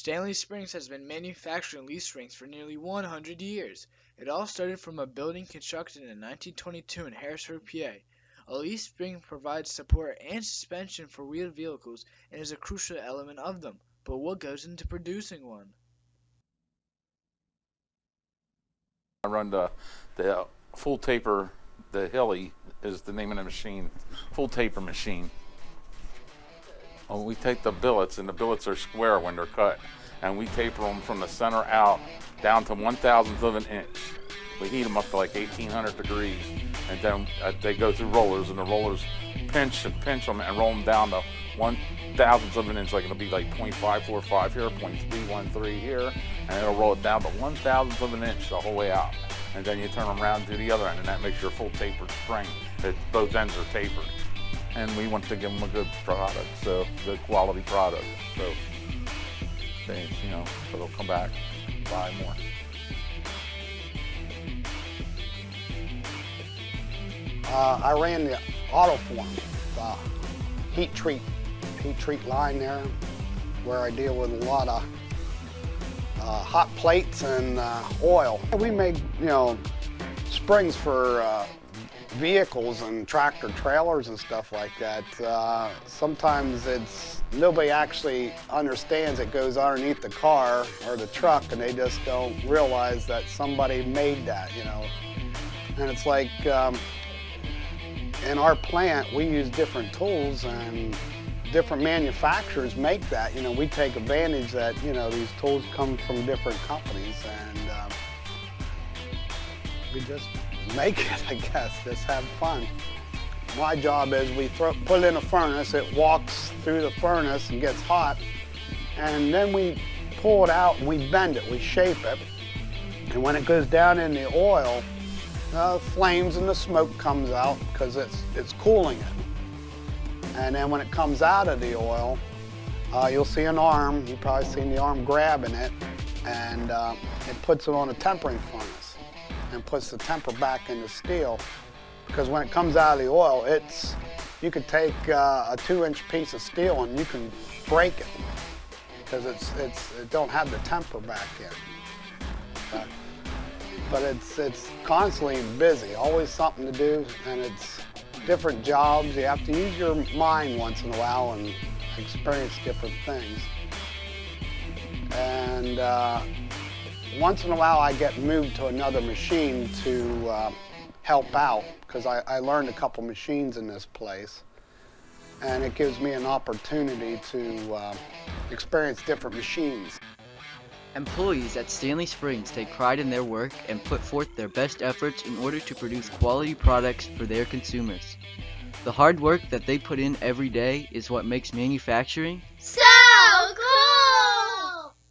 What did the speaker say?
Stanley Springs has been manufacturing leaf rings for nearly 100 years. It all started from a building constructed in 1922 in Harrisburg, PA. A leaf spring provides support and suspension for wheeled vehicles and is a crucial element of them. But what goes into producing one? I run the full taper, the Hilly is the name of the machine, full taper machine. We take the billets, and the billets are square when they're cut, and we taper them from the center out down to 1/1000th of an inch. We heat them up to like 1800 degrees, and then they go through rollers, and the rollers pinch them and roll them down to 1/1000th of an inch, like it'll be like 0.545 here, 0.313 here, and it'll roll it down to 1/1000th of an inch the whole way out. And then you turn them around to the other end, and that makes your full tapered spring. Both ends are tapered. And we want to give them a good product, so good quality product. So they, so they'll come back and buy more. I ran the Autoform, the heat treat line there, where I deal with a lot of hot plates and oil. We make springs for vehicles and tractor trailers and stuff like that. Sometimes nobody actually understands it goes underneath the car or the truck, and they just don't realize that somebody made that, And it's like in our plant we use different tools, and different manufacturers make that. We take advantage that these tools come from different companies, and we just make it, I guess, just have fun. My job is we put it in a furnace, it walks through the furnace and gets hot, and then we pull it out and we bend it, we shape it, and when it goes down in the oil, the flames and the smoke comes out because it's cooling it. And then when it comes out of the oil, you'll see an arm, you've probably seen the arm grabbing it, and it puts it on a tempering furnace and puts the temper back in the steel. Because when it comes out of the oil, you could take a 2-inch piece of steel and you can break it because it don't have the temper back in. But it's constantly busy, always something to do, and it's different jobs. You have to use your mind once in a while and experience different things. And once in a while I get moved to another machine to help out, because I learned a couple machines in this place, and it gives me an opportunity to experience different machines. Employees at Stanley Springs take pride in their work and put forth their best efforts in order to produce quality products for their consumers. The hard work that they put in every day is what makes manufacturing so